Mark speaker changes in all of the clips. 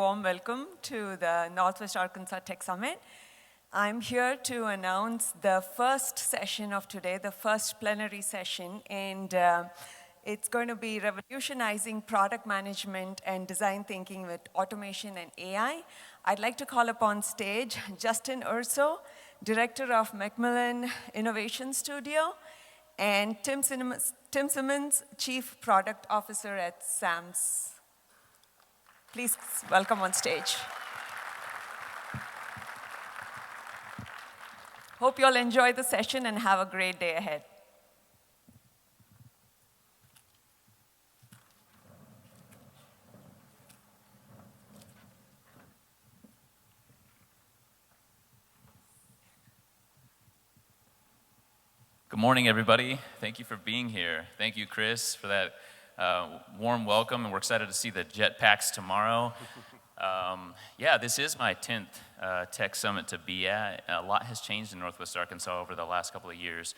Speaker 1: warm welcome to the Northwest Arkansas Tech Summit. I'm here to announce the first session of today, the first plenary session, and it's going to be Revolutionizing Product Management and Design Thinking with Automation and AI. I'd like to call upon stage Jusin Urso, Director of McMillon Innovation Studio, and Tim Simmons, Chief Product Officer at Sam's. Please welcome on stage. Hope you all enjoy the session and have a great day ahead.
Speaker 2: Good morning, everybody. Thank you for being here. Thank you, Chris, for that warm welcome, and we're excited to see the jetpacks tomorrow. This is my 10th Tech Summit to be at. A lot has changed in Northwest Arkansas over the last couple of years.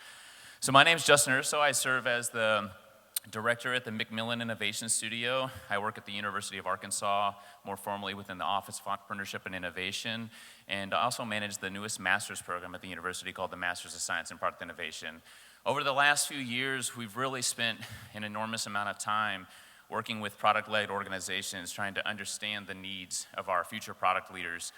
Speaker 2: So my name's Jusin Urso. I serve as the director at the McMillon Innovation Studio. I work at the University of Arkansas, more formally within the Office of Entrepreneurship and Innovation, and I also manage the newest master's program at the university called the Masters of Science in Product Innovation. Over the last few years, we've really spent an enormous amount of time working with product-led organizations, trying to understand the needs of our future product leaders,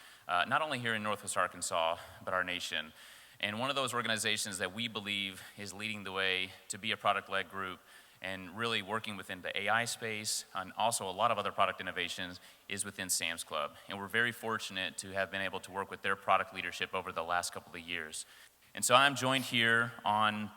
Speaker 2: not only here in Northwest Arkansas, but our nation. And one of those organizations that we believe is leading the way to be a product-led group and really working within the AI space, and also a lot of other product innovations, is within Sam's Club. And we're very fortunate to have been able to work with their product leadership over the last couple of years. And so I'm joined here on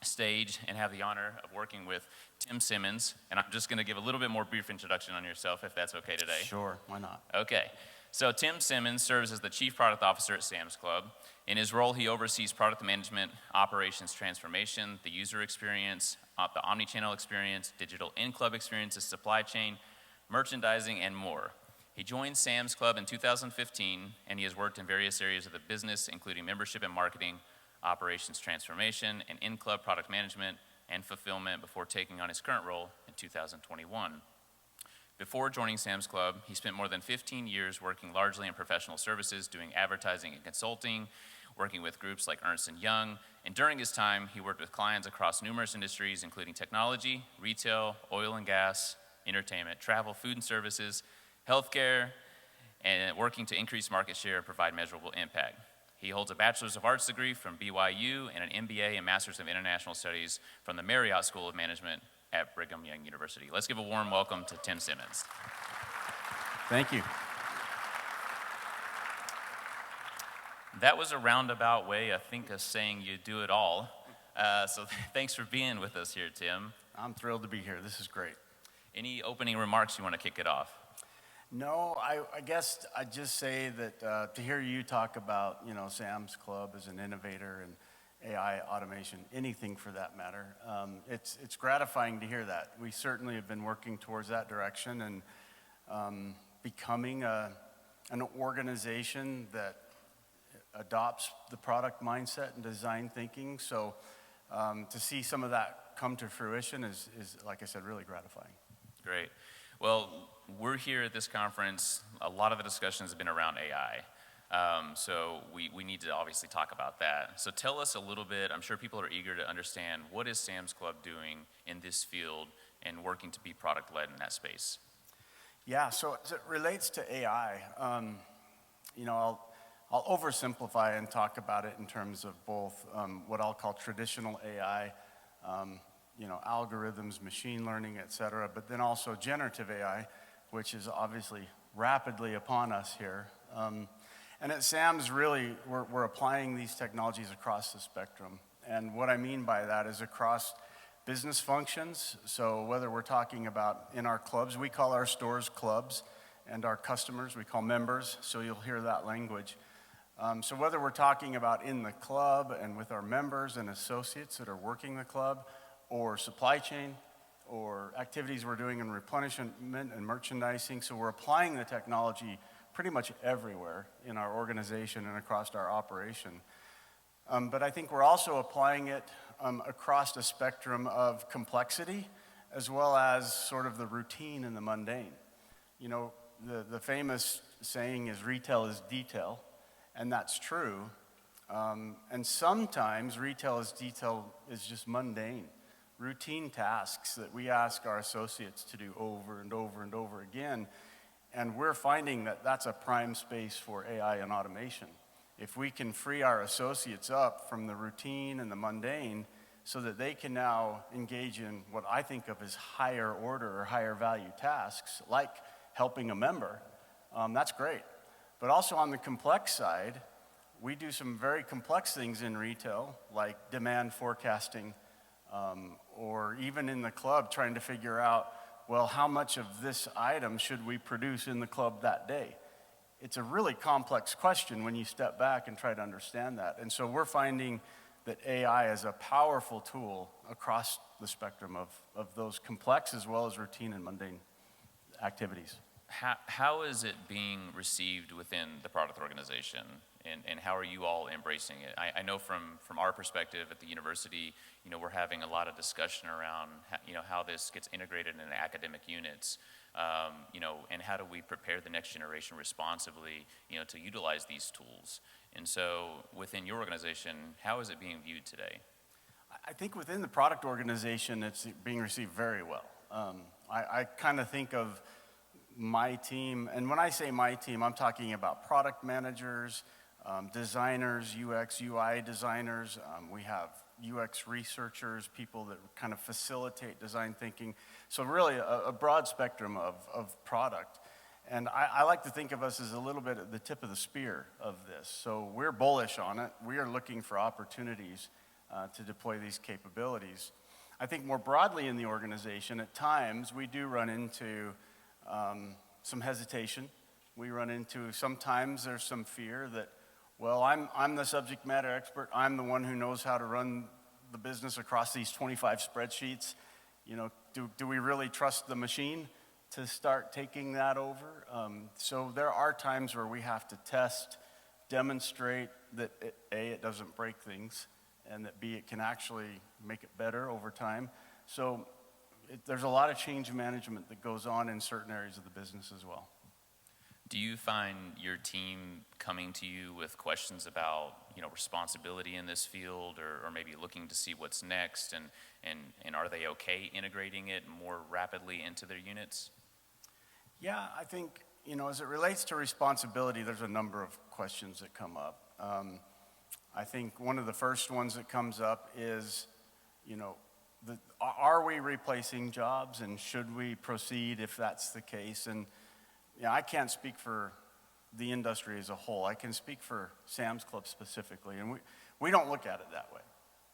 Speaker 2: stage and have the honor of working with Tim Simmons, and I'm just going to give a little bit more brief introduction on yourself, if that's okay today.
Speaker 3: Sure, why not?
Speaker 2: Okay, so Tim Simmons serves as the Chief Product Officer at Sam's Club. In his role, he oversees product management, operations transformation, the user experience, the omni-channel experience, digital in-club experiences, supply chain, merchandising, and more. He joined Sam's Club in 2015, and he has worked in various areas of the business, including membership and marketing, operations transformation, and in-club product management and fulfillment before taking on his current role in 2021. Before joining Sam's Club, he spent more than 15 years working largely in professional services, doing advertising and consulting, working with groups like Ernst & Young, and during his time, he worked with clients across numerous industries, including technology, retail, oil and gas, entertainment, travel, food and services, healthcare, and working to increase market share and provide measurable impact. He holds a Bachelor's of Arts degree from BYU and an MBA and Master's of International Studies from the Marriott School of Management at Brigham Young University. Let's give a warm welcome to Tim Simmons.
Speaker 3: Thank you.
Speaker 2: That was a roundabout way, I think, of saying you do it all. So thanks for being with us here, Tim.
Speaker 3: I'm thrilled to be here. This is great.
Speaker 2: Any opening remarks you want to kick it off?
Speaker 3: No, I guess I'd just say that to hear you talk about, Sam's Club as an innovator and AI automation, anything for that matter, it's gratifying to hear that. We certainly have been working towards that direction and becoming an organization that adopts the product mindset and design thinking. So to see some of that come to fruition is, like I said, really gratifying.
Speaker 2: Great. Well, we're here at this conference. A lot of the discussions have been around AI. So we need to obviously talk about that. So tell us a little bit. I'm sure people are eager to understand, what is Sam's Club doing in this field and working to be product-led in that space?
Speaker 3: Yeah, so as it relates to AI, I'll oversimplify and talk about it in terms of both what I'll call traditional AI, algorithms, machine learning, et cetera, but then also generative AI, which is obviously rapidly upon us here. And at SAM's, really, we're applying these technologies across the spectrum. And what I mean by that is across business functions. So whether we're talking about in our clubs, we call our stores clubs, and our customers, we call members, so you'll hear that language. So whether we're talking about in the club and with our members and associates that are working the club, or supply chain, or activities we're doing in replenishment and merchandising, so we're applying the technology pretty much everywhere in our organization and across our operation. But I think we're also applying it across a spectrum of complexity, as well as sort of the routine and the mundane. the famous saying is retail is detail, and that's true. And sometimes retail is detail is just mundane, routine tasks that we ask our associates to do over and over and over again. And we're finding that that's a prime space for AI and automation. If we can free our associates up from the routine and the mundane so that they can now engage in what I think of as higher order or higher value tasks, like helping a member, that's great. But also on the complex side, we do some very complex things in retail, like demand forecasting, or even in the club trying to figure out, well, how much of this item should we produce in the club that day? It's a really complex question when you step back and try to understand that. And so we're finding that AI is a powerful tool across the spectrum of those complex as well as routine and mundane activities.
Speaker 2: How is it being received within the product organization, and how are you all embracing it? I know from our perspective at the university, we're having a lot of discussion around how this gets integrated into academic units, and how do we prepare the next generation responsibly, to utilize these tools. And so within your organization, how is it being viewed today?
Speaker 3: I think within the product organization, it's being received very well. I kind of think of my team, and when I say my team, I'm talking about product managers, designers, UX, UI designers. We have UX researchers, people that kind of facilitate design thinking. So really a broad spectrum of product. And I like to think of us as a little bit at the tip of the spear of this. So we're bullish on it. We are looking for opportunities to deploy these capabilities. I think more broadly in the organization, at times we do run into some hesitation. We run into, sometimes there's some fear that, well, I'm the subject matter expert. I'm the one who knows how to run the business across these 25 spreadsheets. Do we really trust the machine to start taking that over? So there are times where we have to test, demonstrate that it doesn't break things, and that B, it can actually make it better over time. So there's a lot of change management that goes on in certain areas of the business as well.
Speaker 2: Do you find your team coming to you with questions about, responsibility in this field, or maybe looking to see what's next, and are they okay integrating it more rapidly into their units?
Speaker 3: Yeah, I think, as it relates to responsibility, there's a number of questions that come up. I think one of the first ones that comes up is, are we replacing jobs, and should we proceed if that's the case? And I can't speak for the industry as a whole. I can speak for Sam's Club specifically, and we don't look at it that way.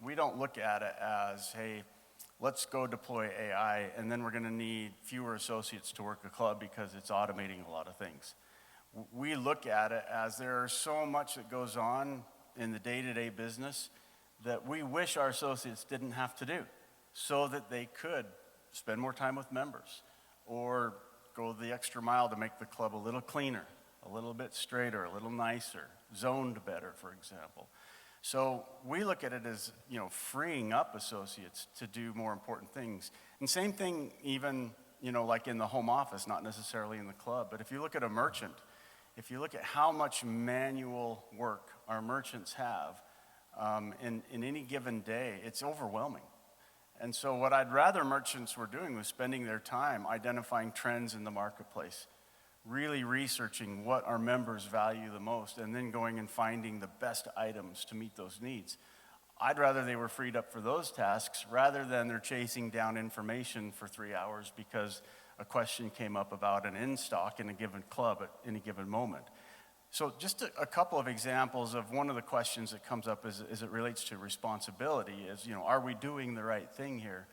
Speaker 3: We don't look at it as, hey, let's go deploy AI, and then we're going to need fewer associates to work a club because it's automating a lot of things. We look at it as there's so much that goes on in the day-to-day business that we wish our associates didn't have to do, so that they could spend more time with members or go the extra mile to make the club a little cleaner, a little bit straighter, a little nicer, zoned better, for example. So we look at it as, freeing up associates to do more important things. And same thing even, like in the home office, not necessarily in the club, but if you look at a merchant, if you look at how much manual work our merchants have in any given day, it's overwhelming. And so what I'd rather merchants were doing was spending their time identifying trends in the marketplace, really researching what our members value the most, and then going and finding the best items to meet those needs. I'd rather they were freed up for those tasks rather than they're chasing down information for 3 hours because a question came up about an in-stock in a given club at any given moment. So just a couple of examples of one of the questions that comes up as it relates to responsibility is, are we doing the right thing here?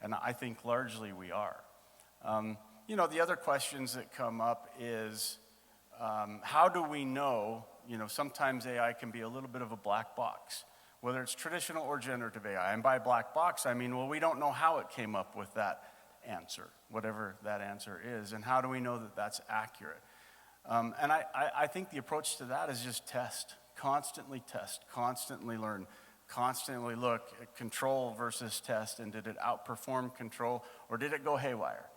Speaker 3: And I think largely we are. The other questions that come up is, how do we know, sometimes AI can be a little bit of a black box, whether it's traditional or generative AI. And by black box, I mean, well, we don't know how it came up with that answer, whatever that answer is, and how do we know that that's accurate? And I think the approach to that is just test, constantly learn, constantly look at control versus test, and did it outperform control or did it go haywire?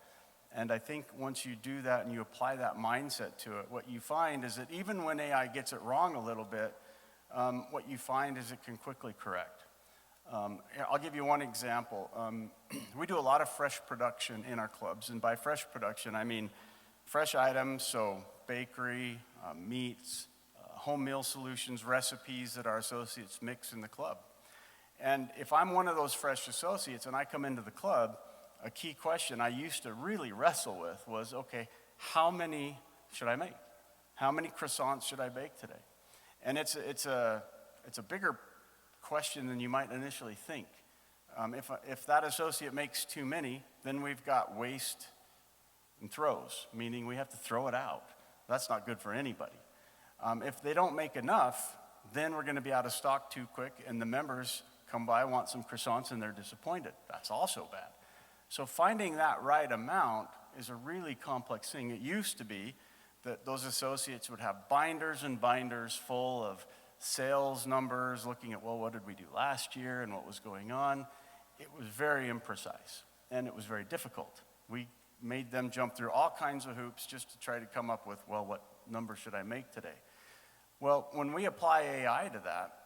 Speaker 3: And I think once you do that and you apply that mindset to it, what you find is that even when AI gets it wrong a little bit, what you find is it can quickly correct. I'll give you one example. We do a lot of fresh production in our clubs, and by fresh production, I mean fresh items, so bakery, meats, home meal solutions, recipes that our associates mix in the club. And if I'm one of those fresh associates and I come into the club, a key question I used to really wrestle with was, okay, how many should I make? How many croissants should I bake today? And it's a bigger question than you might initially think. If that associate makes too many, then we've got waste and throws, meaning we have to throw it out. That's not good for anybody. If they don't make enough, then we're going to be out of stock too quick, and the members come by, want some croissants, and they're disappointed. That's also bad. So finding that right amount is a really complex thing. It used to be that those associates would have binders and binders full of sales numbers, looking at, well, what did we do last year and what was going on? It was very imprecise, and it was very difficult. We made them jump through all kinds of hoops just to try to come up with, well, what number should I make today? Well, when we apply AI to that,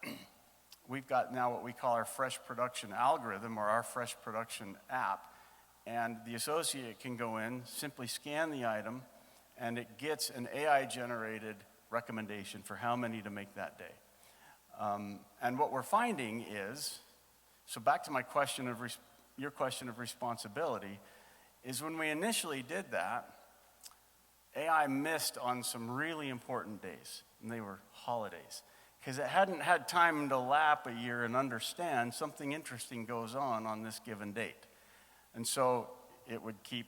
Speaker 3: we've got now what we call our fresh production algorithm or our fresh production app. And the associate can go in, simply scan the item, and it gets an AI-generated recommendation for how many to make that day. And what we're finding is, so back to my question of your question of responsibility, is when we initially did that, AI missed on some really important days, and they were holidays. Because it hadn't had time to lap a year and understand something interesting goes on this given date. And so it would keep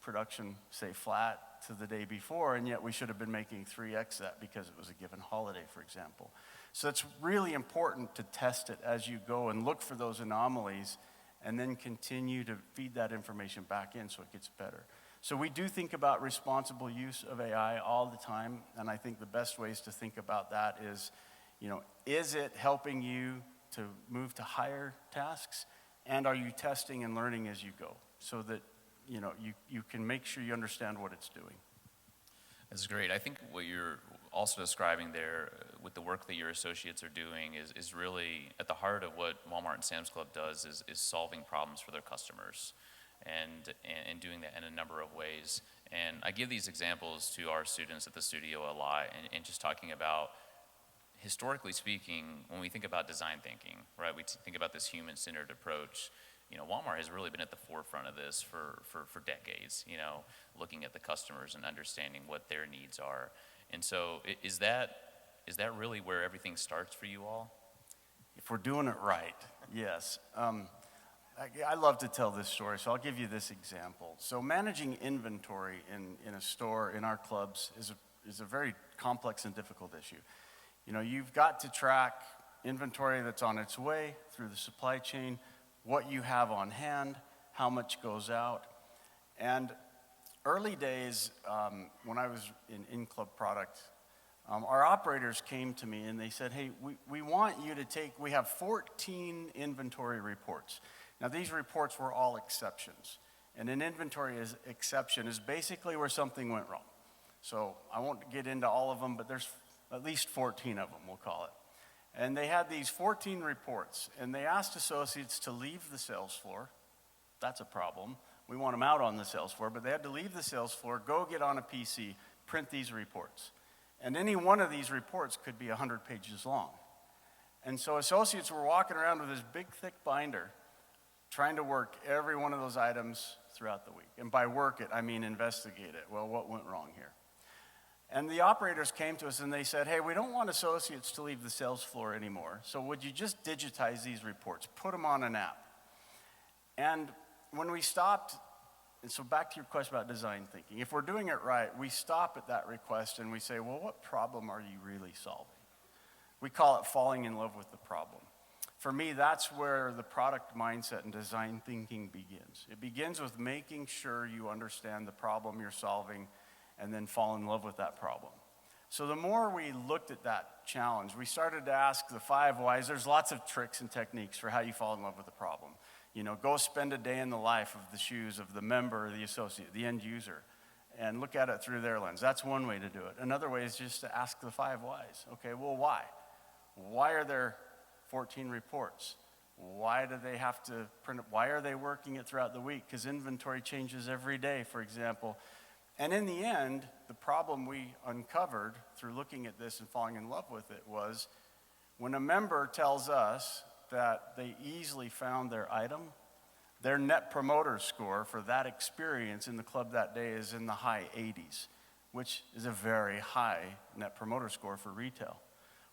Speaker 3: production, say, flat to the day before, and yet we should have been making 3x that because it was a given holiday, for example. So it's really important to test it as you go and look for those anomalies and then continue to feed that information back in so it gets better. So we do think about responsible use of AI all the time, and I think the best ways to think about that is, is it helping you to move to higher tasks? And are you testing and learning as you go so that you can make sure you understand what it's doing?
Speaker 2: That's great. I think what you're also describing there with the work that your associates are doing is really at the heart of what Walmart and Sam's Club does is solving problems for their customers and doing that in a number of ways. And I give these examples to our students at the studio a lot and just talking about, historically speaking, when we think about design thinking, right, we think about this human-centered approach. Walmart has really been at the forefront of this for decades, looking at the customers and understanding what their needs are. And so is that really where everything starts for you all?
Speaker 3: If we're doing it right, yes. I love to tell this story, so I'll give you this example. So managing inventory in a store, in our clubs, is a very complex and difficult issue. You've got to track inventory that's on its way through the supply chain, what you have on hand, how much goes out. And early days, when I was in club product, our operators came to me and they said, hey, we want you to we have 14 inventory reports. Now these reports were all exceptions. And an inventory exception is basically where something went wrong. So I won't get into all of them, but there's at least 14 of them, we'll call it. And they had these 14 reports, and they asked associates to leave the sales floor. That's a problem. We want them out on the sales floor, but they had to leave the sales floor, go get on a PC, print these reports. And any one of these reports could be 100 pages long. And so associates were walking around with this big, thick binder, trying to work every one of those items throughout the week. And by work it, I mean investigate it. Well, what went wrong here? And the operators came to us and they said, hey, we don't want associates to leave the sales floor anymore, so would you just digitize these reports, put them on an app? And when we stopped, and so back to your question about design thinking, if we're doing it right, we stop at that request and we say, well, what problem are you really solving? We call it falling in love with the problem. For me, that's where the product mindset and design thinking begins. It begins with making sure you understand the problem you're solving and then fall in love with that problem. So the more we looked at that challenge, we started to ask the 5 whys. There's lots of tricks and techniques for how you fall in love with a problem. Go spend a day in the life of the shoes of the member, the associate, the end user, and look at it through their lens. That's one way to do it. Another way is just to ask the 5 whys. Okay, well, why? Why are there 14 reports? Why do they have to print it? Why are they working it throughout the week? Because inventory changes every day, for example. And in the end, the problem we uncovered through looking at this and falling in love with it was when a member tells us that they easily found their item, their net promoter score for that experience in the club that day is in the high 80s, which is a very high net promoter score for retail.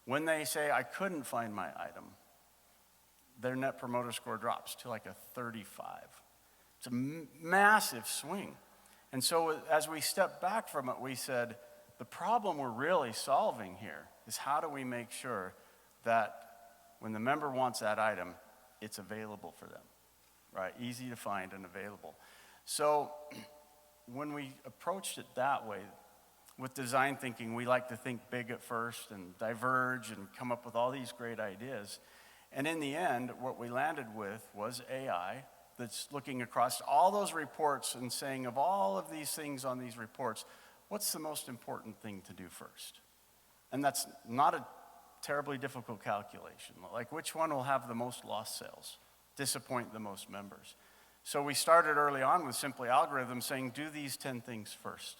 Speaker 3: When they say, I couldn't find my item, their net promoter score drops to like a 35. It's a massive swing. And so as we stepped back from it, we said, the problem we're really solving here is how do we make sure that when the member wants that item, it's available for them, right? Easy to find and available. So when we approached it that way, with design thinking, we like to think big at first and diverge and come up with all these great ideas. And in the end, what we landed with was AI that's looking across all those reports and saying, of all of these things on these reports, what's the most important thing to do first? And that's not a terribly difficult calculation. Like, which one will have the most lost sales, disappoint the most members? So we started early on with simply algorithms saying, do these 10 things first.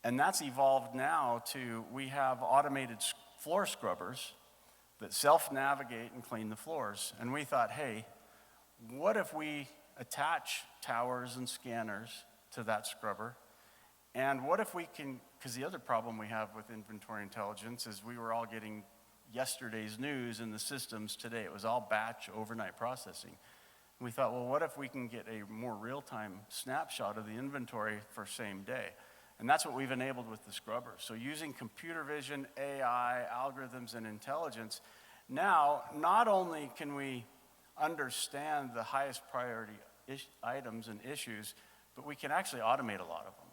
Speaker 3: And that's evolved now to, we have automated floor scrubbers that self-navigate and clean the floors. And we thought, hey, what if we attach towers and scanners to that scrubber? And what if we can, because the other problem we have with inventory intelligence is we were all getting yesterday's news in the systems today. It was all batch overnight processing. We thought, well, what if we can get a more real-time snapshot of the inventory for same day? And that's what we've enabled with the scrubbers. So using computer vision, AI, algorithms, and intelligence, now not only can we understand the highest priority items and issues, but we can actually automate a lot of them.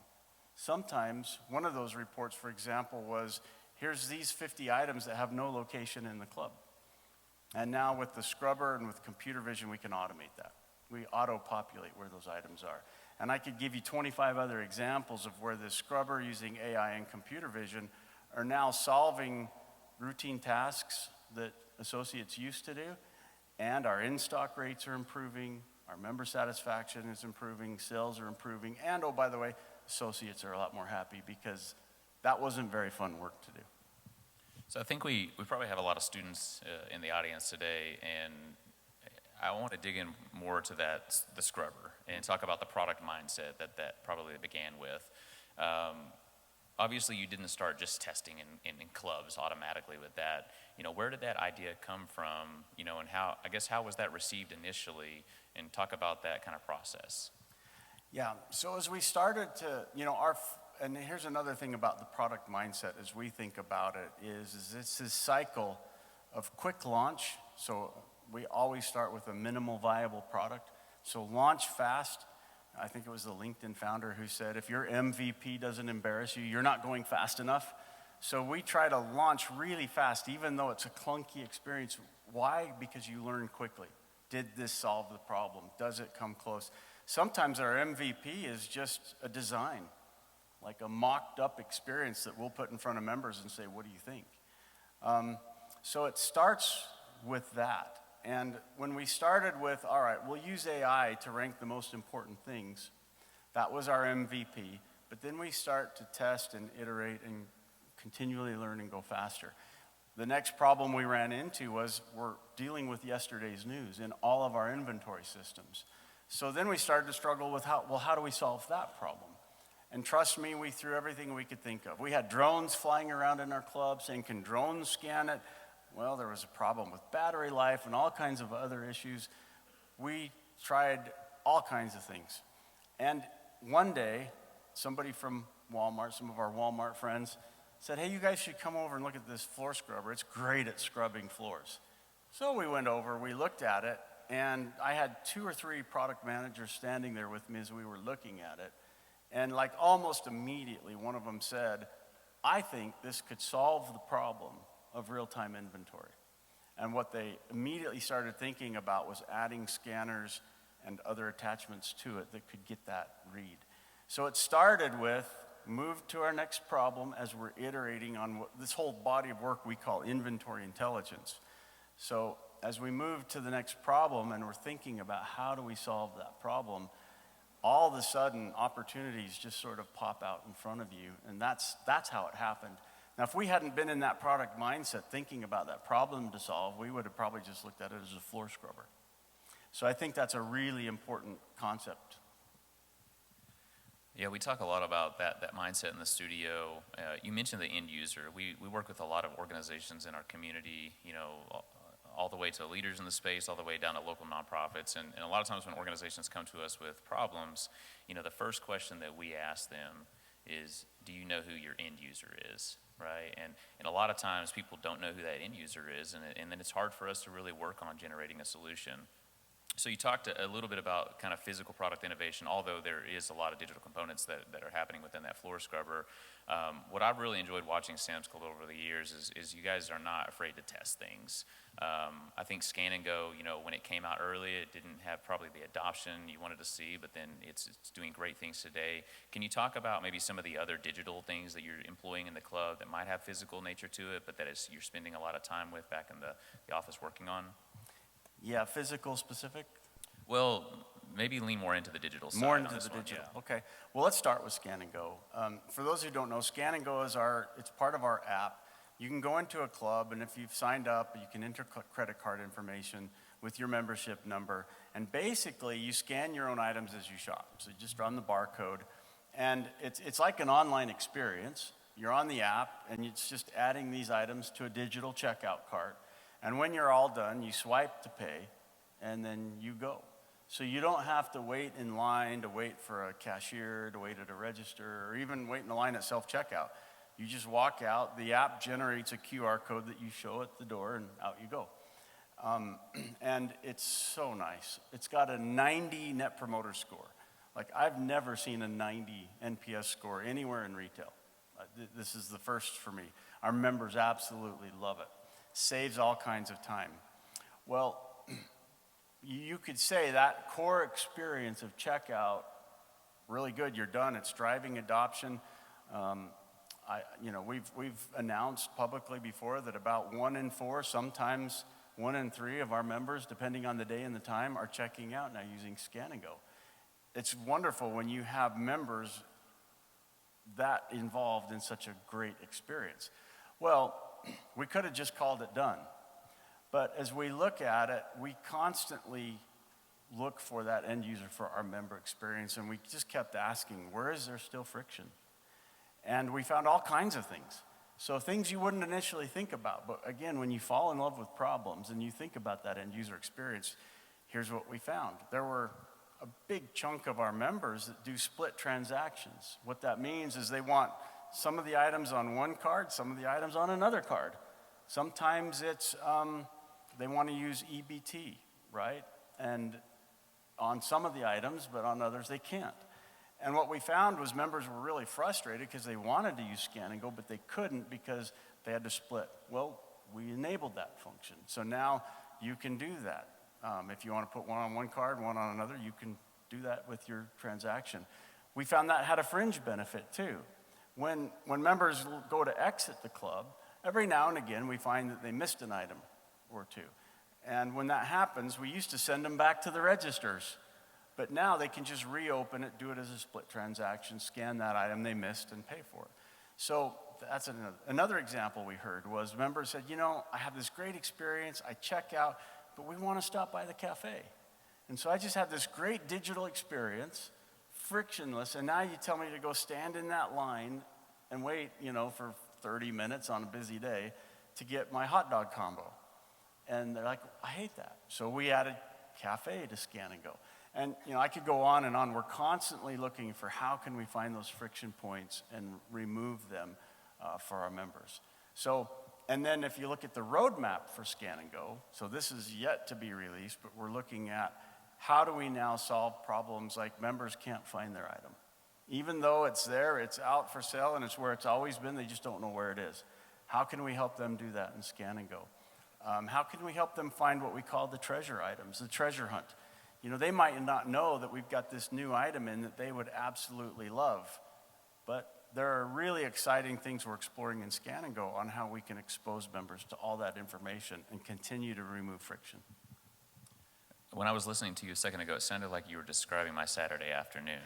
Speaker 3: Sometimes, one of those reports, for example, was, here's these 50 items that have no location in the club. And now with the scrubber and with computer vision, we can automate that. We auto-populate where those items are. And I could give you 25 other examples of where the scrubber using AI and computer vision are now solving routine tasks that associates used to do, and our in-stock rates are improving, our member satisfaction is improving, sales are improving, and oh, by the way, associates are a lot more happy because that wasn't very fun work to do.
Speaker 2: So I think we probably have a lot of students in the audience today, and I want to dig in more to the scrubber, and talk about the product mindset that probably began with. Obviously, you didn't start just testing in clubs automatically with that. Where did that idea come from? And how was that received initially? And talk about that kind of process.
Speaker 3: Yeah, so as we started to, and here's another thing about the product mindset as we think about it is it's this cycle of quick launch. So we always start with a minimal viable product. So launch fast. I think it was the LinkedIn founder who said, if your MVP doesn't embarrass you, you're not going fast enough. So we try to launch really fast, even though it's a clunky experience. Why? Because you learn quickly. Did this solve the problem? Does it come close? Sometimes our MVP is just a design, like a mocked up experience that we'll put in front of members and say, what do you think? So it starts with that. And when we started with, all right, we'll use AI to rank the most important things, that was our MVP. But then we start to test and iterate and continually learn and go faster. The next problem we ran into was we're dealing with yesterday's news in all of our inventory systems. So then we started to struggle with how do we solve that problem? And trust me, we threw everything we could think of. We had drones flying around in our club saying, can drones scan it? Well, there was a problem with battery life and all kinds of other issues. We tried all kinds of things. And one day, somebody from Walmart, some of our Walmart friends, said, hey, you guys should come over and look at this floor scrubber. It's great at scrubbing floors. So we went over, we looked at it, and I had 2 or 3 product managers standing there with me as we were looking at it. And like almost immediately, one of them said, I think this could solve the problem of real-time inventory. And what they immediately started thinking about was adding scanners and other attachments to it that could get that read. So it started with move to our next problem as we're iterating on this whole body of work we call inventory intelligence. So as we move to the next problem and we're thinking about how do we solve that problem, all of a sudden opportunities just sort of pop out in front of you, and that's how it happened. Now, if we hadn't been in that product mindset thinking about that problem to solve, we would have probably just looked at it as a floor scrubber. So I think that's a really important concept.
Speaker 2: Yeah, we talk a lot about that mindset in the studio. You mentioned the end user. We work with a lot of organizations in our community, all the way to leaders in the space, all the way down to local nonprofits. And a lot of times when organizations come to us with problems, the first question that we ask them is, do you know who your end user is, right? And a lot of times people don't know who that end user is, and then it's hard for us to really work on generating a solution. So you talked a little bit about kind of physical product innovation, although there is a lot of digital components that are happening within that floor scrubber. What I've really enjoyed watching Sam's Club over the years is you guys are not afraid to test things. I think Scan and Go, when it came out early, it didn't have probably the adoption you wanted to see, but then it's doing great things today. Can you talk about maybe some of the other digital things that you're employing in the club that might have physical nature to it, but that you're spending a lot of time with back in the office working on?
Speaker 3: Yeah, physical specific?
Speaker 2: Well, maybe lean more into the digital side.
Speaker 3: More into the digital, yeah. Okay. Well, let's start with Scan and Go. For those who don't know, Scan and Go is it's part of our app. You can go into a club, and if you've signed up, you can enter credit card information with your membership number, and basically you scan your own items as you shop. So you just run the barcode, and it's like an online experience. You're on the app, and it's just adding these items to a digital checkout cart. And when you're all done, you swipe to pay, and then you go. So you don't have to wait in line to wait for a cashier, to wait at a register, or even wait in the line at self-checkout. You just walk out, the app generates a QR code that you show at the door, and out you go. And it's so nice. It's got a 90 Net Promoter Score. Like, I've never seen a 90 NPS score anywhere in retail. This is the first for me. Our members absolutely love it. Saves all kinds of time. Well, you could say that core experience of checkout, really good, you're done, it's driving adoption. We've announced publicly before that about 1 in 4, sometimes 1 in 3 of our members, depending on the day and the time, are checking out now using Scan and Go. It's wonderful when you have members that involved in such a great experience. Well, we could have just called it done. But as we look at it, we constantly look for that end user for our member experience, and we just kept asking, where is there still friction? And we found all kinds of things. So things you wouldn't initially think about. But again, when you fall in love with problems and you think about that end user experience, here's what we found. There were a big chunk of our members that do split transactions. What that means is they want some of the items on one card, some of the items on another card. Sometimes it's they want to use EBT, right? And on some of the items, but on others they can't. And what we found was members were really frustrated because they wanted to use Scan and Go, but they couldn't because they had to split. Well, we enabled that function. So now you can do that. If you want to put one on one card, one on another, you can do that with your transaction. We found that had a fringe benefit too. When members go to exit the club, every now and again we find that they missed an item or two. And when that happens, we used to send them back to the registers. But now they can just reopen it, do it as a split transaction, scan that item they missed, and pay for it. So that's another example we heard was members said, I have this great experience, I check out, but we want to stop by the cafe. And so I just have this great digital experience, frictionless, and now you tell me to go stand in that line and wait, for 30 minutes on a busy day to get my hot dog combo. And they're like, I hate that. So we added cafe to Scan and Go. And I could go on and on. We're constantly looking for how can we find those friction points and remove them for our members. So, and then if you look at the roadmap for Scan and Go, so this is yet to be released, but we're looking at how do we now solve problems like members can't find their item. Even though it's there, it's out for sale, and it's where it's always been, they just don't know where it is. How can we help them do that in Scan and Go? How can we help them find what we call the treasure items, the treasure hunt? They might not know that we've got this new item in that they would absolutely love. But there are really exciting things we're exploring in Scan and Go on how we can expose members to all that information and continue to remove friction.
Speaker 2: When I was listening to you a second ago, it sounded like you were describing my Saturday afternoon,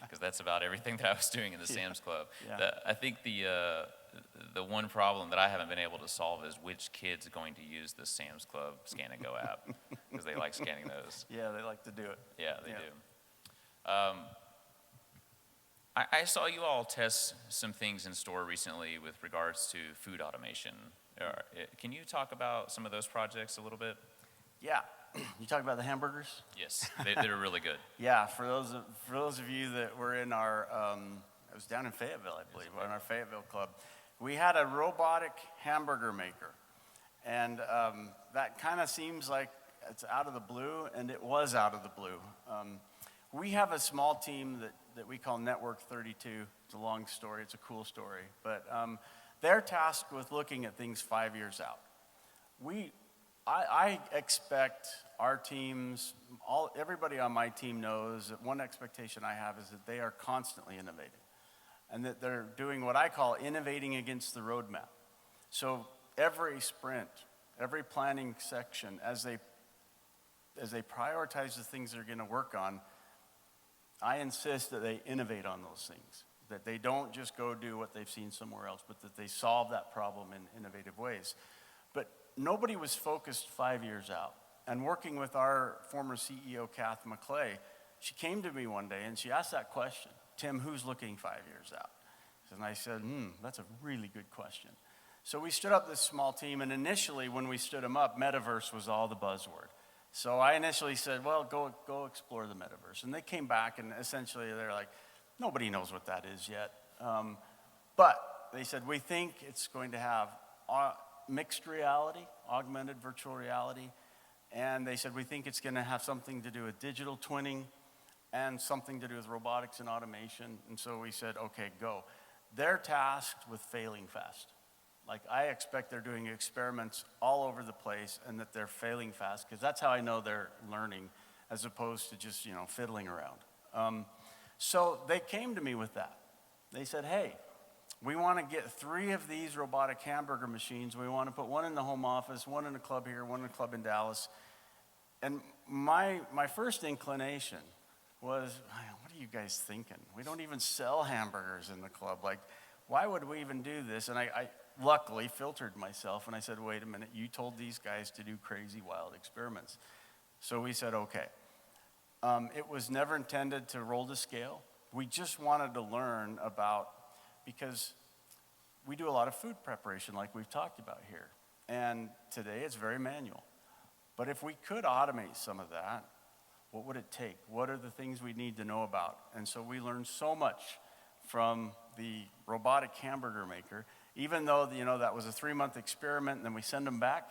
Speaker 2: because that's about everything that I was doing in the Sam's Club.
Speaker 3: Yeah.
Speaker 2: I think the one problem that I haven't been able to solve is which kid's going to use the Sam's Club Scan and Go app, because they like scanning those.
Speaker 3: Yeah, they like to do it.
Speaker 2: Yeah, they do. I saw you all test some things in store recently with regards to food automation. Can you talk about some of those projects a little bit?
Speaker 3: Yeah. You talk about the hamburgers?
Speaker 2: Yes, they're really good.
Speaker 3: Yeah, for those of you that were in our, it was down in Fayetteville, I believe, in our Fayetteville club, we had a robotic hamburger maker. And that kind of seems like it's out of the blue, and it was out of the blue. We have a small team that we call Network 32. It's a long story, it's a cool story. But they're tasked with looking at things 5 years out. I expect our teams, everybody on my team knows that one expectation I have is that they are constantly innovating and that they're doing what I call innovating against the roadmap. So every sprint, every planning section, as they prioritize the things they're going to work on, I insist that they innovate on those things, that they don't just go do what they've seen somewhere else, but that they solve that problem in innovative ways. But nobody was focused 5 years out. And working with our former CEO, Kath McClay, she came to me one day and she asked that question, Tim, who's looking 5 years out? And I said, that's a really good question. So we stood up this small team, and initially when we stood them up, metaverse was all the buzzword. So I initially said, well, go explore the metaverse. And they came back and essentially they're like, nobody knows what that is yet. But they said, we think it's going to have mixed reality, augmented virtual reality, and they said we think it's going to have something to do with digital twinning and something to do with robotics and automation. And so we said, okay, go. They're tasked with failing fast. Like, I expect they're doing experiments all over the place and that they're failing fast, because that's how I know they're learning as opposed to just, fiddling around. So they came to me with that. They said, hey, we want to get 3 of these robotic hamburger machines. We want to put one in the home office, one in a club here, one in a club in Dallas. And my first inclination was, what are you guys thinking? We don't even sell hamburgers in the club. Like, why would we even do this? And I luckily filtered myself, and I said, wait a minute, you told these guys to do crazy, wild experiments. So we said, okay. It was never intended to roll to scale. We just wanted to learn about, because we do a lot of food preparation like we've talked about here. And today it's very manual. But if we could automate some of that, what would it take? What are the things we need to know about? And so we learned so much from the robotic hamburger maker. Even though that was a 3-month experiment and then we send them back,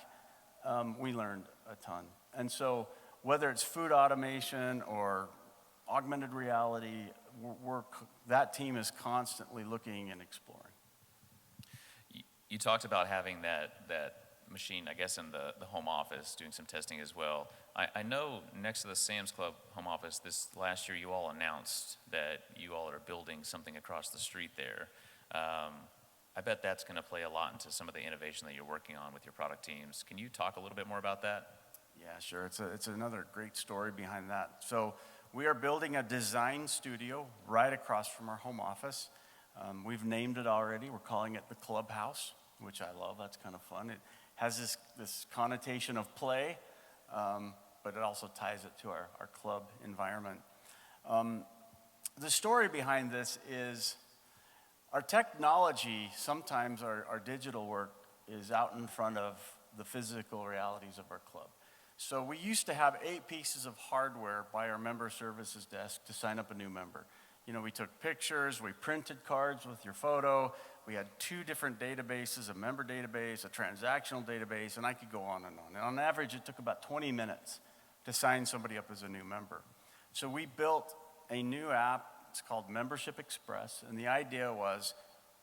Speaker 3: we learned a ton. And so whether it's food automation or augmented reality, that team is constantly looking and exploring.
Speaker 2: You talked about having that machine, I guess, in the home office, doing some testing as well. I know next to the Sam's Club home office, this last year you all announced that you all are building something across the street there. I bet that's going to play a lot into some of the innovation that you're working on with your product teams. Can you talk a little bit more about that?
Speaker 3: Yeah, sure. It's another great story behind that. So we are building a design studio right across from our home office. We've named it already. We're calling it the Clubhouse, which I love. That's kind of fun. It has this connotation of play, but it also ties it to our club environment. The story behind this is our technology, sometimes our digital work is out in front of the physical realities of our club. So we used to have 8 pieces of hardware by our member services desk to sign up a new member. We took pictures, we printed cards with your photo, we had 2 different databases, a member database, a transactional database, and I could go on and on. And on average, it took about 20 minutes to sign somebody up as a new member. So we built a new app. It's called Membership Express, and the idea was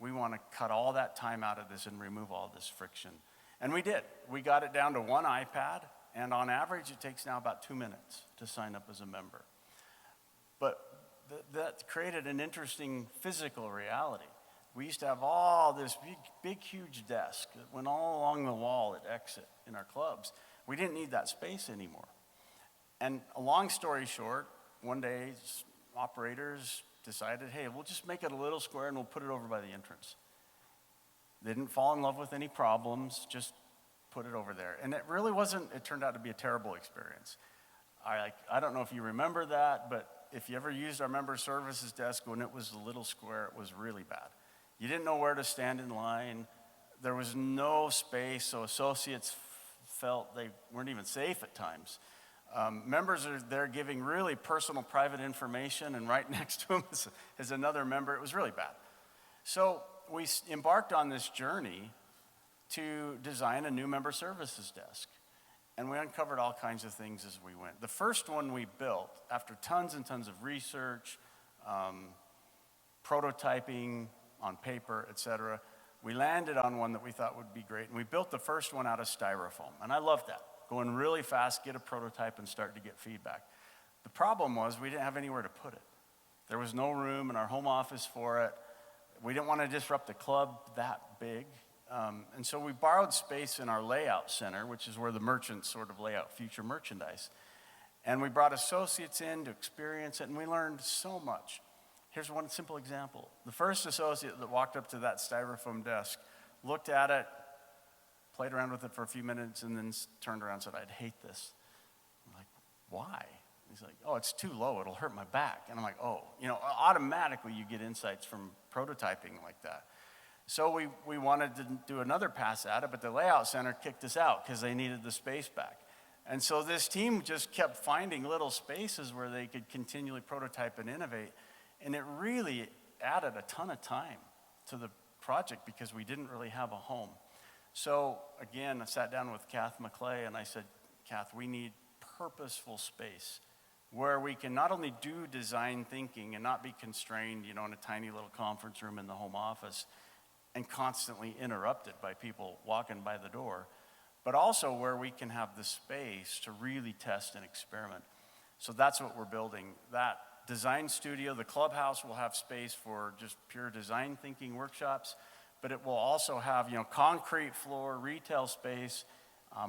Speaker 3: we want to cut all that time out of this and remove all this friction. And we did. We got it down to 1 iPad And on average, it takes now about 2 minutes to sign up as a member. But that created an interesting physical reality. We used to have all this big, huge desk that went all along the wall at exit in our clubs. We didn't need that space anymore. And a long story short, one day operators decided, hey, we'll just make it a little square and we'll put it over by the entrance. They didn't fall in love with any problems, just put it over there. And it really wasn't, it turned out to be a terrible experience. I don't know if you remember that, but if you ever used our member services desk when it was a little square, it was really bad. You didn't know where to stand in line. There was no space, so associates felt they weren't even safe at times. Members are there giving really personal, private information, and right next to them is another member. It was really bad. So we embarked on this journey to design a new member services desk. And we uncovered all kinds of things as we went. The first one we built, after tons and tons of research, prototyping on paper, et cetera, we landed on one that we thought would be great. And we built the first one out of styrofoam. And I loved that. Going really fast, get a prototype, and start to get feedback. The problem was we didn't have anywhere to put it. There was no room in our home office for it. We didn't want to disrupt the club that big. And so we borrowed space in our layout center, which is where the merchants sort of lay out future merchandise. And we brought associates in to experience it, and we learned so much. Here's one simple example. The first associate that walked up to that styrofoam desk looked at it, played around with it for a few minutes, and then turned around and said, I'd hate this. I'm like, why? He's like, oh, it's too low, it'll hurt my back. And I'm like, oh, automatically you get insights from prototyping like that. So we wanted to do another pass at it, but the layout center kicked us out because they needed the space back. And so this team just kept finding little spaces where they could continually prototype and innovate. And it really added a ton of time to the project because we didn't really have a home. So again, I sat down with Kath McClay and I said, Kath, we need purposeful space where we can not only do design thinking and not be constrained, in a tiny little conference room in the home office and constantly interrupted by people walking by the door, but also where we can have the space to really test and experiment. So that's what we're building. That design studio, the clubhouse will have space for just pure design thinking workshops, but it will also have, concrete floor, retail space.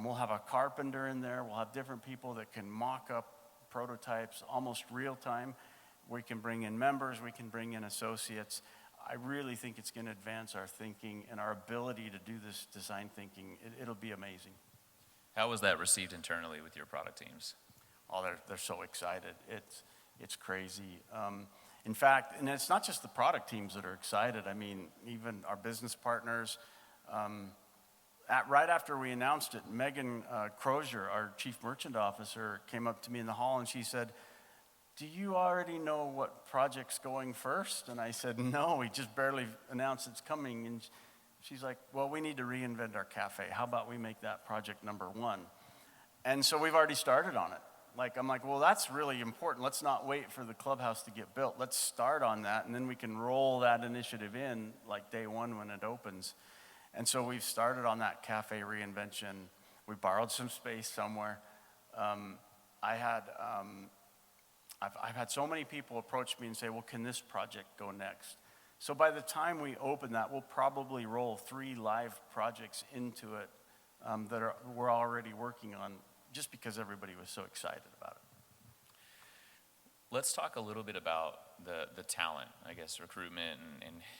Speaker 3: We'll have a carpenter in there. We'll have different people that can mock up prototypes almost real time. We can bring in members. We can bring in associates. I really think it's going to advance our thinking and our ability to do this design thinking. It'll be amazing.
Speaker 2: How was that received internally with your product teams?
Speaker 3: Oh, they're so excited. It's crazy. In fact, and it's not just the product teams that are excited. I mean, even our business partners. Right after we announced it, Megan Crozier, our chief merchant officer, came up to me in the hall and she said, do you already know what project's going first? And I said, no, we just barely announced it's coming. And she's like, well, we need to reinvent our cafe. How about we make that project number one? And so we've already started on it. I'm like, well, that's really important. Let's not wait for the clubhouse to get built. Let's start on that, and then we can roll that initiative in day one when it opens. And so we've started on that cafe reinvention. We borrowed some space somewhere. I've had so many people approach me and say, well, can this project go next? So by the time we open that, we'll probably roll 3 live projects into it we're already working on, just because everybody was so excited about it.
Speaker 2: Let's talk a little bit about the talent, I guess, recruitment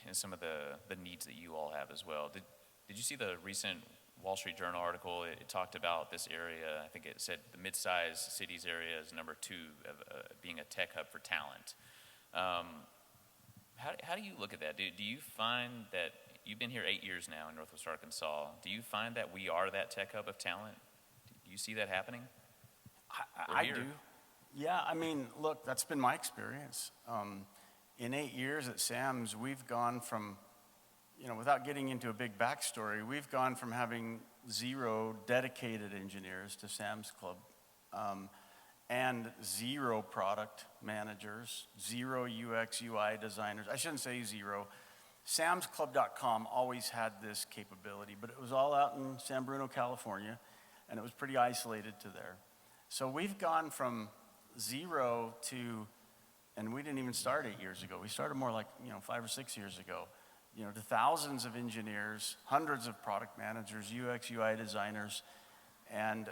Speaker 2: and some of the needs that you all have as well. Did you see the recent Wall Street Journal article? It talked about this area. I think it said the mid-sized cities area is number 2 of being a tech hub for talent. How do you look at that? Do you find that you've been here 8 years now in Northwest Arkansas? Do you find that we are that tech hub of talent? Do you see that happening?
Speaker 3: I do. Yeah, I mean, look, that's been my experience. In 8 years at Sam's, we've gone from, without getting into a big backstory, we've gone from having 0 dedicated engineers to Sam's Club, and 0 product managers, 0 UX, UI designers. I shouldn't say 0. SamsClub.com always had this capability, but it was all out in San Bruno, California. and it was pretty isolated to there. So we've gone from 0 to, and we didn't even start 8 years ago. We started more like 5 or 6 years ago. To thousands of engineers, hundreds of product managers, UX, UI designers, and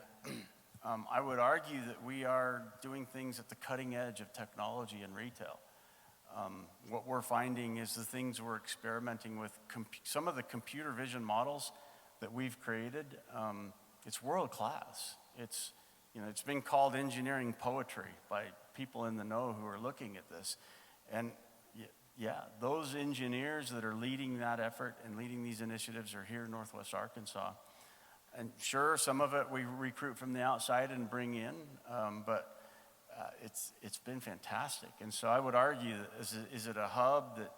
Speaker 3: I would argue that we are doing things at the cutting edge of technology in retail. What we're finding is the things we're experimenting with, some of the computer vision models that we've created, it's world class. It's been called engineering poetry by people in the know who are looking at this. And yeah, those engineers that are leading that effort and leading these initiatives are here in Northwest Arkansas. And sure, some of it we recruit from the outside and bring in, but it's been fantastic. And so I would argue that is it a hub that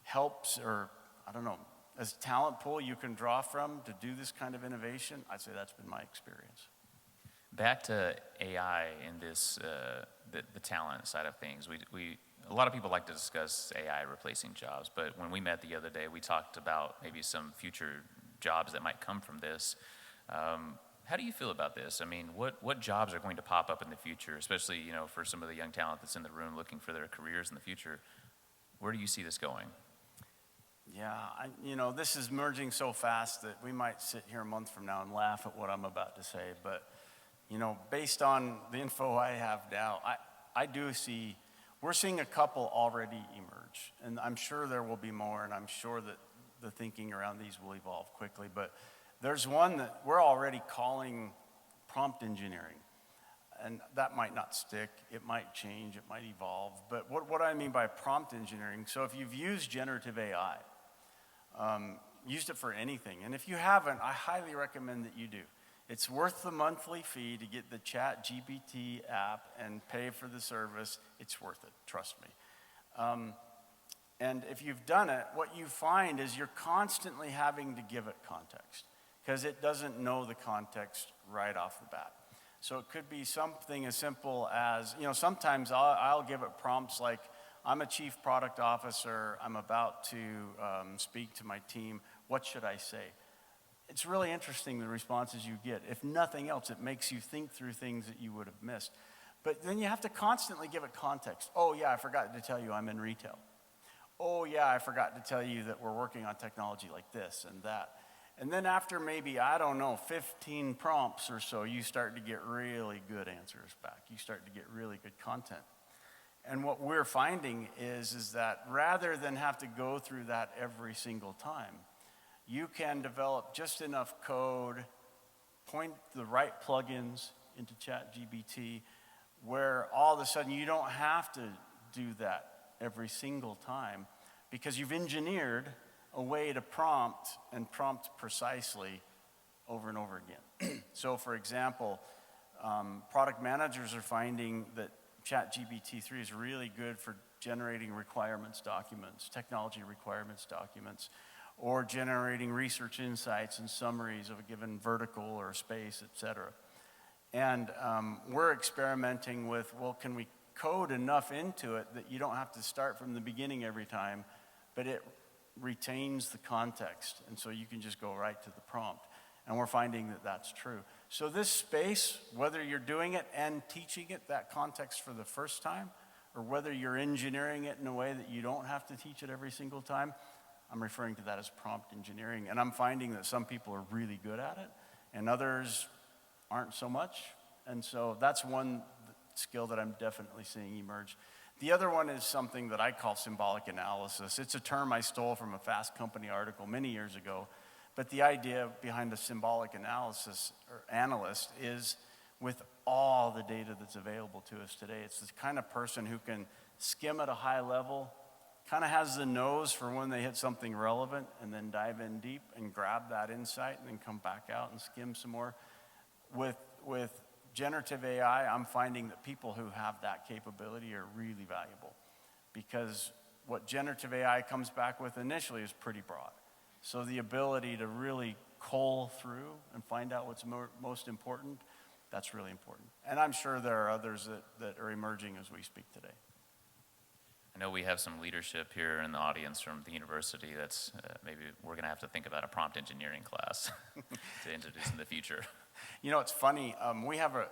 Speaker 3: helps, or I don't know, as a talent pool you can draw from to do this kind of innovation? I'd say that's been my experience.
Speaker 2: Back to AI in this, the talent side of things. We a lot of people like to discuss AI replacing jobs, but when we met the other day, we talked about maybe some future jobs that might come from this. How do you feel about this? I mean, what jobs are going to pop up in the future, especially for some of the young talent that's in the room looking for their careers in the future? Where do you see this going?
Speaker 3: Yeah, this is merging so fast that we might sit here a month from now and laugh at what I'm about to say. But, based on the info I have now, I do see, we're seeing a couple already emerge. And I'm sure there will be more, and I'm sure that the thinking around these will evolve quickly. But there's one that we're already calling prompt engineering. And that might not stick, it might change, it might evolve. But what I mean by prompt engineering, so if you've used generative AI, used it for anything, and if you haven't, I highly recommend that you do. It's worth the monthly fee to get the ChatGPT app and pay for the service. It's worth it, trust me. And if you've done it, what you find is you're constantly having to give it context because it doesn't know the context right off the bat. So it could be something as simple as, sometimes I'll give it prompts like, I'm a chief product officer, I'm about to speak to my team, what should I say? It's really interesting the responses you get. If nothing else, it makes you think through things that you would have missed. But then you have to constantly give it context. Oh yeah, I forgot to tell you I'm in retail. Oh yeah, I forgot to tell you that we're working on technology like this and that. And then after maybe, 15 prompts or so, you start to get really good answers back. You start to get really good content. And what we're finding is that rather than have to go through that every single time, you can develop just enough code, point the right plugins into ChatGPT, where all of a sudden you don't have to do that every single time because you've engineered a way to prompt precisely over and over again. So for example, product managers are finding that ChatGPT-3 is really good for generating requirements documents, technology requirements documents, or generating research insights and summaries of a given vertical or space, et cetera. And we're experimenting with, can we code enough into it that you don't have to start from the beginning every time, but it retains the context, and so you can just go right to the prompt. And we're finding that that's true. So this space, whether you're doing it and teaching it that context for the first time, or whether you're engineering it in a way that you don't have to teach it every single time, I'm referring to that as prompt engineering. And I'm finding that some people are really good at it, and others aren't so much. And so that's one skill that I'm definitely seeing emerge. The other one is something that I call symbolic analysis. It's a term I stole from a Fast Company article many years ago. But the idea behind a symbolic analysis or analyst is with all the data that's available to us today, it's the kind of person who can skim at a high level, kind of has the nose for when they hit something relevant, and then dive in deep and grab that insight and then come back out and skim some more. With generative AI, I'm finding that people who have that capability are really valuable because what generative AI comes back with initially is pretty broad. So the ability to really cull through and find out what's most important, that's really important. And I'm sure there are others that are emerging as we speak today.
Speaker 2: I know we have some leadership here in the audience from the university that's maybe we're going to have to think about a prompt engineering class to introduce in the future.
Speaker 3: You know, it's funny.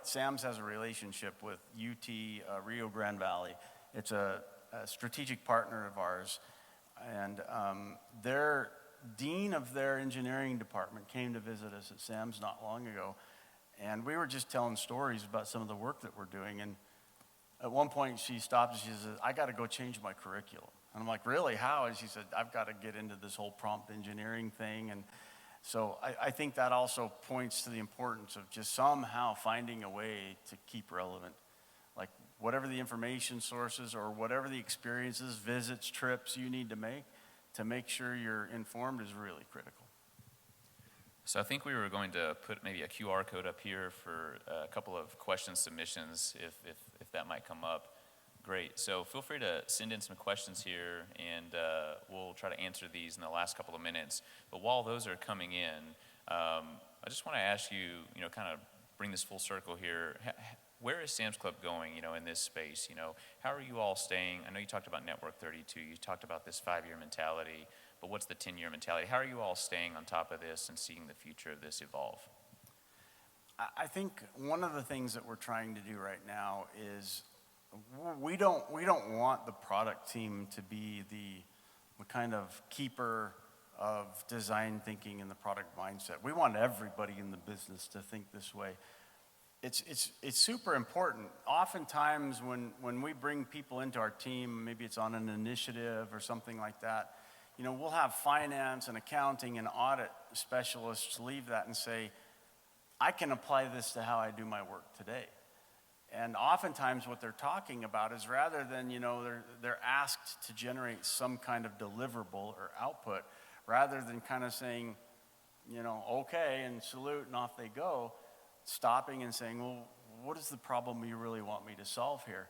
Speaker 3: Sam's has a relationship with UT Rio Grande Valley. It's a strategic partner of ours, and their dean of their engineering department came to visit us at Sam's not long ago, and we were just telling stories about some of the work that we're doing. And at one point, she stopped and she said, "I got to go change my curriculum." And I'm like, "Really? How?" And she said, "I've got to get into this whole prompt engineering thing." And so I think that also points to the importance of just somehow finding a way to keep relevant. Like whatever the information sources or whatever the experiences, visits, trips you need to make sure you're informed is really critical.
Speaker 2: So I think we were going to put maybe a QR code up here for a couple of question submissions if that might come up. Great. So feel free to send in some questions here, and we'll try to answer these in the last couple of minutes. But while those are coming in, I just want to ask you, kind of bring this full circle here. Where is Sam's Club going, in this space? How are you all staying? I know you talked about Network 32. You talked about this 5-year mentality, but what's the 10-year mentality? How are you all staying on top of this and seeing the future of this evolve?
Speaker 3: I think one of the things that we're trying to do right now is we don't want the product team to be the kind of keeper of design thinking and the product mindset. We want everybody in the business to think this way. It's super important. Oftentimes when we bring people into our team, maybe it's on an initiative or something like that, we'll have finance and accounting and audit specialists leave that and say, "I can apply this to how I do my work today." And oftentimes what they're talking about is rather than, they're asked to generate some kind of deliverable or output, rather than kind of saying, okay, and salute and off they go, stopping and saying, well, what is the problem you really want me to solve here?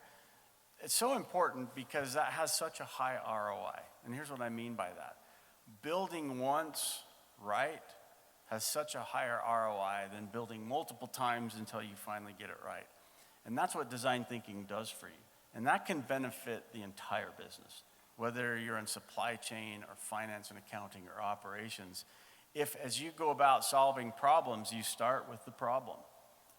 Speaker 3: It's so important because that has such a high ROI. And here's what I mean by that. Building once right has such a higher ROI than building multiple times until you finally get it right. And that's what design thinking does for you. And that can benefit the entire business, whether you're in supply chain or finance and accounting or operations. If as you go about solving problems, you start with the problem,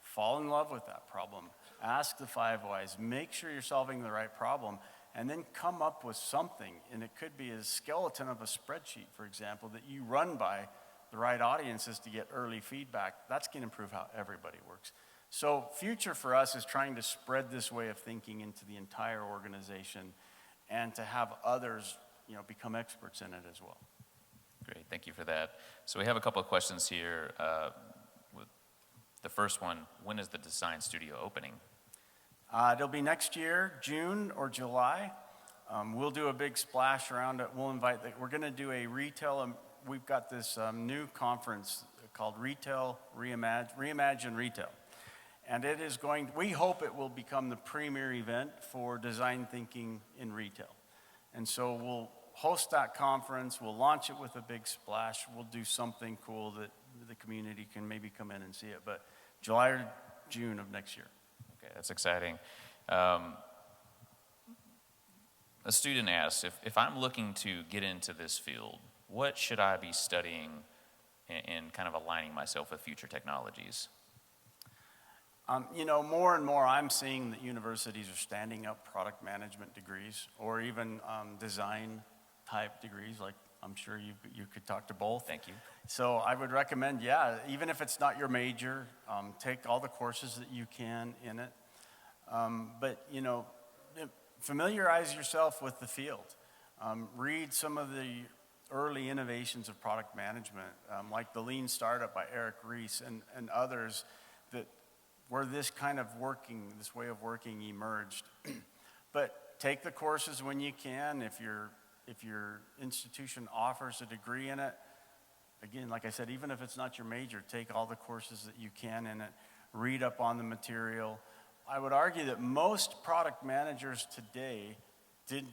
Speaker 3: fall in love with that problem, ask the 5 whys, make sure you're solving the right problem, and then come up with something. And it could be a skeleton of a spreadsheet, for example, that you run by the right audiences to get early feedback. That's going to improve how everybody works. So future for us is trying to spread this way of thinking into the entire organization and to have others, become experts in it as well.
Speaker 2: Great, thank you for that. So we have a couple of questions here. The first one, when is the design studio opening?
Speaker 3: It'll be next year, June or July. We'll do a big splash around it. We're going to do a retail, we've got this new conference called Reimagine Retail. And we hope it will become the premier event for design thinking in retail. And so we'll host that conference, we'll launch it with a big splash, we'll do something cool that the community can maybe come in and see it, but July or June of next year.
Speaker 2: Okay, that's exciting. A student asks, if I'm looking to get into this field, what should I be studying and kind of aligning myself with future technologies?
Speaker 3: More and more I'm seeing that universities are standing up product management degrees or even design type degrees, like I'm sure you could talk to both.
Speaker 2: Thank you.
Speaker 3: So I would recommend, even if it's not your major, take all the courses that you can in it. But familiarize yourself with the field. Read some of the early innovations of product management, like the Lean Startup by Eric Ries and others where this way of working emerged. But take the courses when you can. If your institution offers a degree in it, again, like I said, even if it's not your major, take all the courses that you can in it. Read up on the material. I would argue that most product managers today did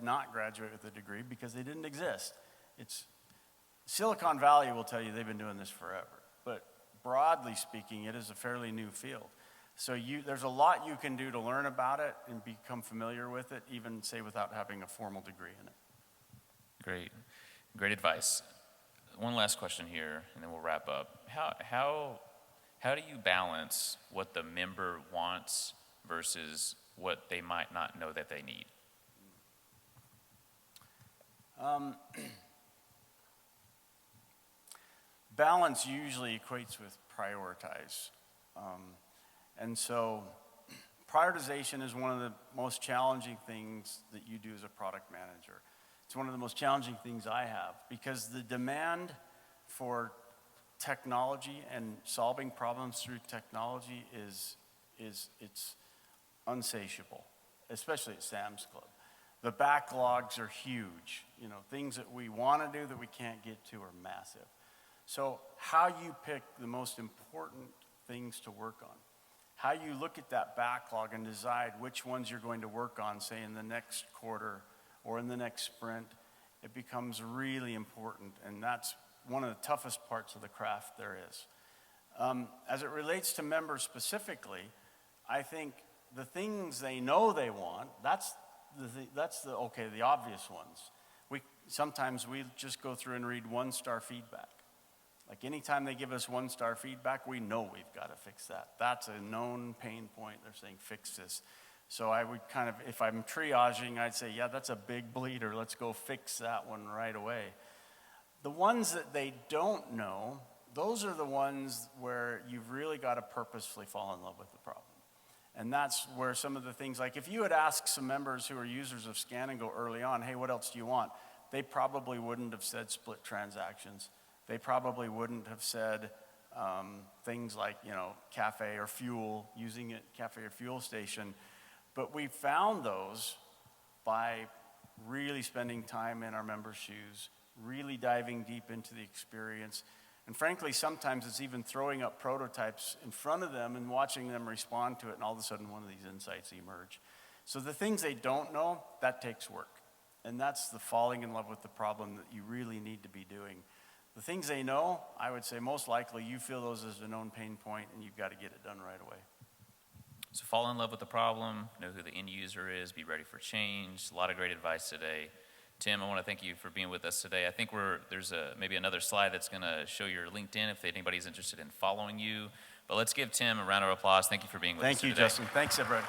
Speaker 3: not graduate with a degree because they didn't exist. Silicon Valley will tell you they've been doing this forever. But broadly speaking, it is a fairly new field. So there's a lot you can do to learn about it and become familiar with it, even, say, without having a formal degree in it. Great advice.
Speaker 2: One last question here, and then we'll wrap up. how do you balance what the member wants versus what they might not know that they need?
Speaker 3: Balance usually equates with prioritize. And so prioritization is one of the most challenging things that you do as a product manager. It's one of the most challenging things I have, because the demand for technology and solving problems through technology is it's unsatiable, especially at Sam's Club. The backlogs are huge. You know, things that we want to do that we can't get to are massive. So how you pick the most important things to work on, how you look at that backlog and decide which ones you're going to work on, say in the next quarter or in the next sprint, it becomes really important, and that's one of the toughest parts of the craft there is. As it relates to members specifically, I think the things they know they want, that's the obvious ones. Sometimes we just go through and read one-star feedback. Like anytime they give us one-star feedback, we know we've got to fix that. That's a known pain point. They're saying, fix this. So I would kind of, if I'm triaging, I'd say, yeah, that's a big bleeder. Let's go fix that one right away. The ones that they don't know, those are the ones where you've really got to purposefully fall in love with the problem. And that's where some of the things, like if you had asked some members who are users of Scan and Go early on, hey, what else do you want? They probably wouldn't have said split transactions. They probably wouldn't have said things like, you know, cafe or fuel, using it, cafe or fuel station. But we found those by really spending time in our members' shoes, really diving deep into the experience. And frankly, sometimes it's even throwing up prototypes in front of them and watching them respond to it, and all of a sudden one of these insights emerge. So the things they don't know, that takes work. And that's the falling in love with the problem that you really need to be doing. The things they know, I would say most likely you feel those as a known pain point, and you've got to get it done right away.
Speaker 2: So fall in love with the problem, know who the end user is, be ready for change. A lot of great advice today. Tim, I want to thank you for being with us today. I think there's maybe another slide that's going to show your LinkedIn if anybody's interested in following you. But let's give Tim a round of applause. Thank you for being with us today.
Speaker 3: Thank you, Justin. Thanks, everybody.